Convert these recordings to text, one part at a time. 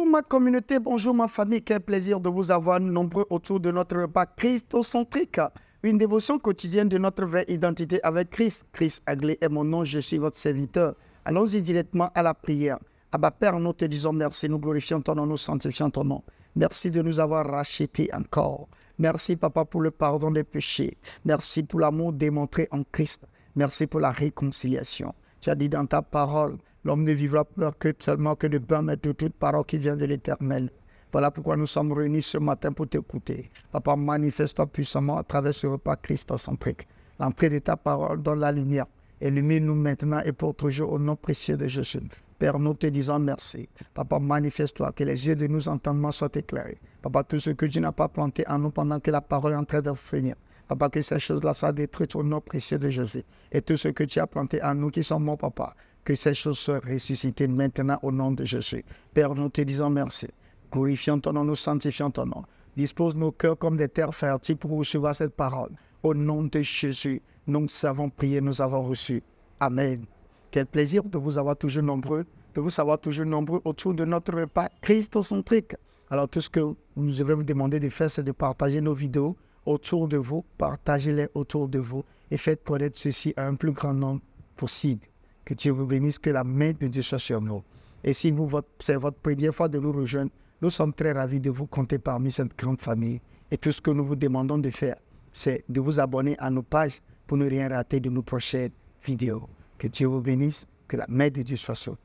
ma communauté, bonjour ma famille, quel plaisir de vous avoir nombreux autour de notre repas christocentrique, une dévotion quotidienne de notre vraie identité avec Christ. Christ Aglé est mon nom, je suis votre serviteur. Allons-y directement à la prière. Abba Père, nous te disons merci, nous glorifions ton nom, nous sanctifions ton nom. Merci de nous avoir rachetés encore. Merci Papa pour le pardon des péchés. Merci pour l'amour démontré en Christ. Merci pour la réconciliation. Tu as dit dans ta parole, l'homme ne vivra plus seulement que de pain, mais de toute parole qui vient de l'Éternel. Voilà pourquoi nous sommes réunis ce matin pour t'écouter. Papa, manifeste-toi puissamment à travers ce repas christocentrique. L'entrée de ta parole dans la lumière. Illumine-nous maintenant et pour toujours au nom précieux de Jésus. Père, nous te disons merci. Papa, manifeste-toi, que les yeux de nos entendements soient éclairés. Papa, tout ce que tu n'as pas planté en nous pendant que la parole est en train de finir. Papa, que ces choses-là soient détruites au nom précieux de Jésus. Et tout ce que tu as planté en nous qui sont morts, Papa, que ces choses soient ressuscitées maintenant au nom de Jésus. Père, nous te disons merci. Glorifions ton nom, nous sanctifions ton nom. Dispose nos cœurs comme des terres fertiles pour recevoir cette parole. Au nom de Jésus, nous savons prier, nous avons reçu. Amen. Quel plaisir de vous avoir toujours nombreux, autour de notre repas christocentrique. Alors, tout ce que je vais vous demander de faire, c'est de partager nos vidéos autour de vous, partagez-les autour de vous et faites connaître ceci à un plus grand nombre possible. Que Dieu vous bénisse, que la main de Dieu soit sur nous. Et si c'est votre première fois de nous rejoindre, nous sommes très ravis de vous compter parmi cette grande famille. Et tout ce que nous vous demandons de faire, c'est de vous abonner à nos pages pour ne rien rater de nos prochaines vidéos. Que Dieu vous bénisse, que la main de Dieu soit sur vous.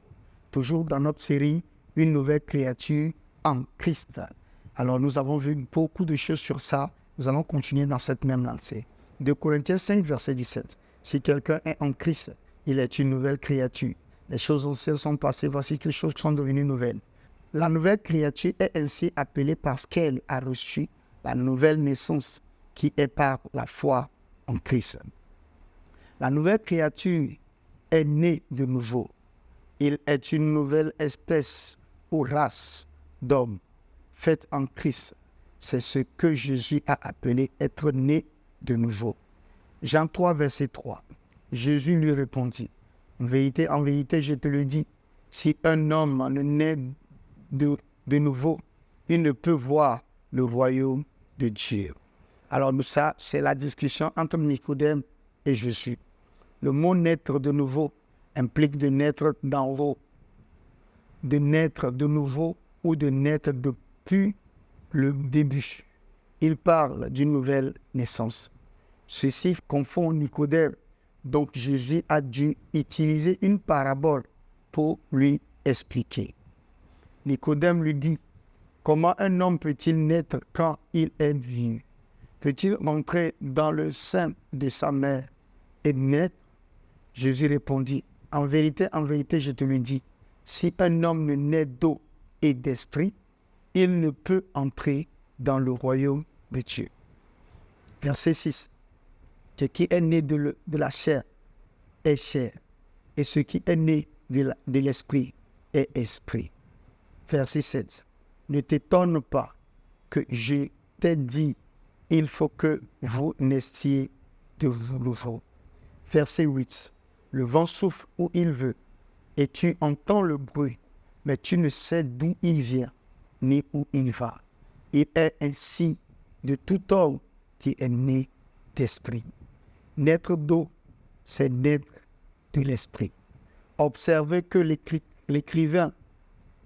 Toujours dans notre série, une nouvelle créature en Christ. Alors nous avons vu beaucoup de choses sur ça. Nous allons continuer dans cette même lancée. 2 Corinthiens 5, verset 17. Si quelqu'un est en Christ, il est une nouvelle créature. Les choses anciennes sont passées, voici que les choses sont devenues nouvelles. La nouvelle créature est ainsi appelée parce qu'elle a reçu la nouvelle naissance qui est par la foi en Christ. La nouvelle créature est née de nouveau. Il est une nouvelle espèce ou race d'hommes faite en Christ. C'est ce que Jésus a appelé être né de nouveau. Jean 3, verset 3. Jésus lui répondit, en vérité, je te le dis, si un homme ne naît de nouveau, il ne peut voir le royaume de Dieu. Alors ça, c'est la discussion entre Nicodème et Jésus. Le mot naître de nouveau implique de naître d'en haut, de naître de nouveau ou de naître depuis le début. Il parle d'une nouvelle naissance. Ceci confond Nicodème. Donc Jésus a dû utiliser une parabole pour lui expliquer. Nicodème lui dit, comment un homme peut-il naître quand il est vieux? Peut-il entrer dans le sein de sa mère et naître? Jésus répondit, en vérité, je te le dis, si un homme ne naît d'eau et d'esprit, il ne peut entrer dans le royaume de Dieu. Verset 6. Ce qui est né de la chair est chair, et ce qui est né de l'esprit est esprit. Verset 7. Ne t'étonne pas que je t'ai dit, il faut que vous naissiez de nouveau. Verset 8. Le vent souffle où il veut, et tu entends le bruit, mais tu ne sais d'où il vient, ni où il va. Il est ainsi de tout homme qui est né d'esprit. Naître d'eau, c'est naître de l'esprit. Observez que l'écrivain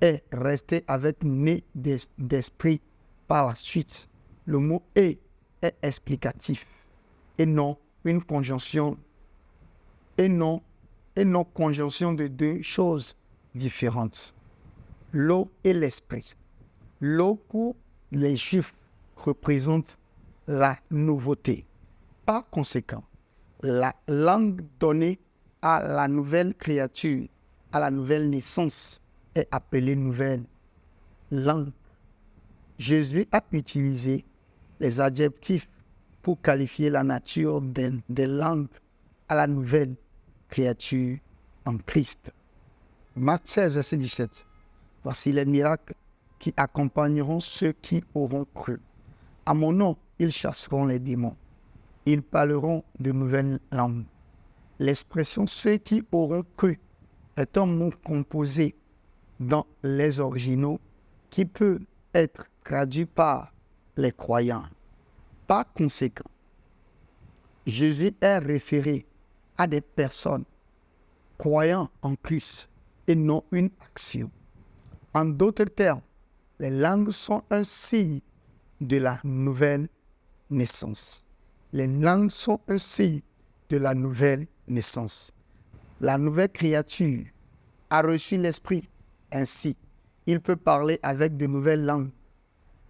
est resté avec né d'esprit par la suite. Le mot est explicatif et non une conjonction conjonction de deux choses différentes. L'eau et l'esprit. L'eau pour les Juifs représente la nouveauté. Par conséquent, la langue donnée à la nouvelle créature, à la nouvelle naissance, est appelée nouvelle langue. Jésus a utilisé les adjectifs pour qualifier la nature des langues à la nouvelle créature en Christ. Marc 16, verset 17. Voici les miracles qui accompagneront ceux qui auront cru. À mon nom, ils chasseront les démons. Ils parleront de nouvelles langues. L'expression « ceux qui auront cru » est un mot composé dans les originaux qui peut être traduit par les croyants. Par conséquent, Jésus est référé à des personnes croyant en Christ et non une action. En d'autres termes, les langues sont un signe de la nouvelle naissance. Les langues sont un signe de la nouvelle naissance. La nouvelle créature a reçu l'Esprit. Ainsi, il peut parler avec de nouvelles langues.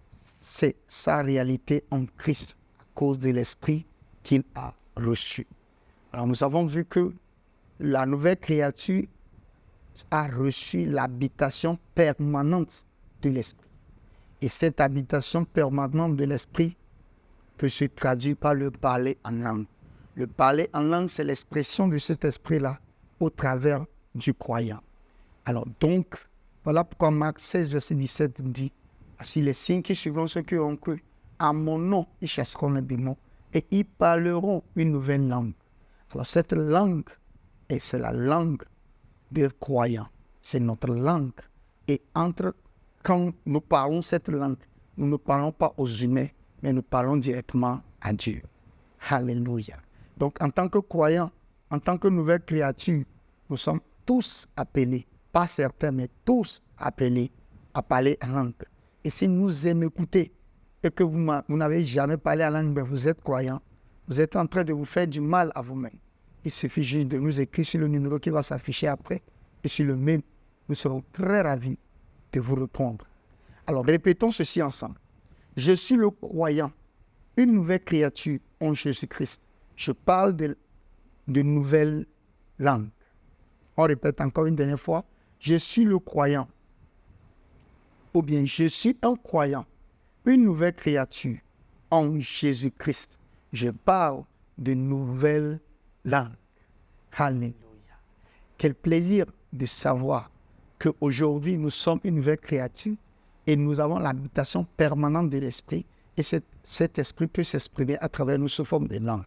C'est sa réalité en Christ à cause de l'Esprit qu'il a reçu. Alors nous avons vu que la nouvelle créature a reçu l'habitation permanente de l'Esprit. Et cette habitation permanente de l'Esprit peut se traduire par le parler en langue. Le parler en langue, c'est l'expression de cet esprit-là au travers du croyant. Alors donc, voilà pourquoi Marc 16, verset 17 dit, « Ainsi les signes qui suivront ceux qui ont cru, à mon nom, ils chasseront les démons et ils parleront une nouvelle langue. » Alors cette langue, et c'est la langue des croyants, c'est notre langue. Et quand nous parlons cette langue, nous ne parlons pas aux humains, mais nous parlons directement à Dieu. Alléluia. Donc, en tant que croyants, en tant que nouvelle créature, nous sommes tous appelés, pas certains, mais tous appelés à parler en langue. Et si nous aimons écouter et que vous n'avez jamais parlé en langue, mais vous êtes croyant, vous êtes en train de vous faire du mal à vous-même. Il suffit juste de nous écrire sur le numéro qui va s'afficher après et sur le mail. Nous serons très ravis de vous répondre. Alors, répétons ceci ensemble. Je suis le croyant, une nouvelle créature en Jésus-Christ. Je parle de nouvelles langues. On répète encore une dernière fois. Je suis le croyant. Ou bien, je suis un croyant, une nouvelle créature en Jésus-Christ. Je parle de nouvelles langues. Alléluia. Quel plaisir de savoir qu'aujourd'hui, nous sommes une nouvelle créature et nous avons l'habitation permanente de l'Esprit. Et cet Esprit peut s'exprimer à travers nous sous forme de langue.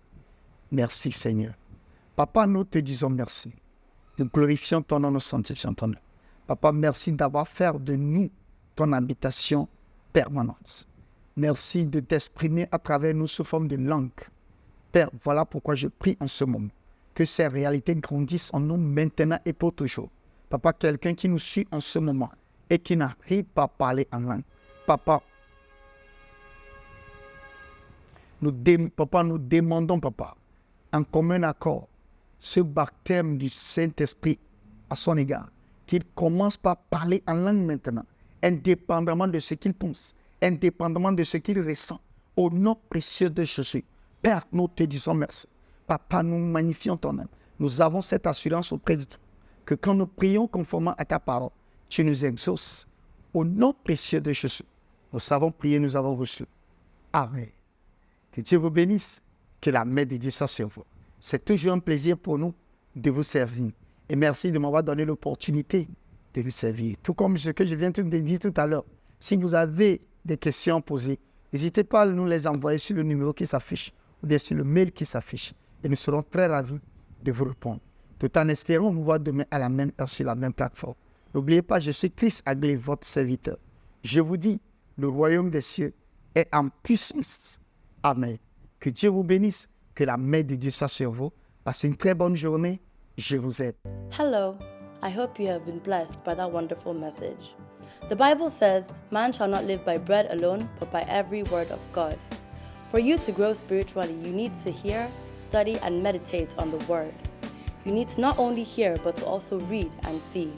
Merci Seigneur. Papa, nous te disons merci. Nous glorifions ton nom, nous sanctifions ton nom. Papa, merci d'avoir fait de nous ton habitation permanente. Merci de t'exprimer à travers nous sous forme de langue. Père, voilà pourquoi je prie en ce moment. Que ces réalités grandissent en nous maintenant et pour toujours. Papa, quelqu'un qui nous suit en ce moment et qui n'arrive pas à parler en langue. Papa, nous demandons, Papa, en commun accord, ce baptême du Saint-Esprit à son égard, qu'il commence par parler en langue maintenant, indépendamment de ce qu'il pense, indépendamment de ce qu'il ressent, au nom précieux de Jésus. Père, nous te disons merci. Papa, nous magnifions ton nom. Nous avons cette assurance auprès de toi, que quand nous prions conformément à ta parole, tu nous exauces. Au nom précieux de Jésus, nous savons prier, nous avons reçu. Amen. Que Dieu vous bénisse, que la main de Dieu soit sur vous. C'est toujours un plaisir pour nous de vous servir. Et merci de m'avoir donné l'opportunité de vous servir. Tout comme ce que je viens de dire tout à l'heure. Si vous avez des questions à poser, n'hésitez pas à nous les envoyer sur le numéro qui s'affiche ou bien sur le mail qui s'affiche. Et nous serons très ravis de vous répondre. Tout en espérant vous voir demain à la même heure sur la même plateforme. N'oubliez pas, je suis Chris Aglé, votre serviteur. Je vous dis, le royaume des cieux est en puissance. Amen. Que Dieu vous bénisse, que la main de Dieu soit sur vous. Passez une très bonne journée. Je vous aime. Hello. I hope you have been blessed by that wonderful message. The Bible says, man shall not live by bread alone, but by every word of God. For you to grow spiritually, you need to hear, study, and meditate on the word. You need to not only hear, but to also read and see.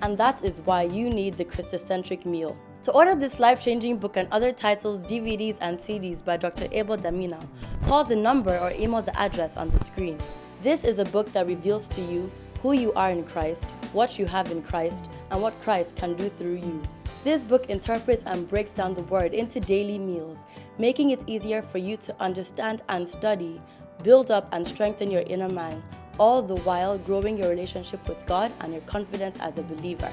And that is why you need the Christocentric meal. To order this life-changing book and other titles, DVDs, and CDs by Dr. Abel Damina, call the number or email the address on the screen. This is a book that reveals to you who you are in Christ, what you have in Christ, and what Christ can do through you. This book interprets and breaks down the word into daily meals, making it easier for you to understand and study, build up and strengthen your inner man, all the while growing your relationship with God and your confidence as a believer.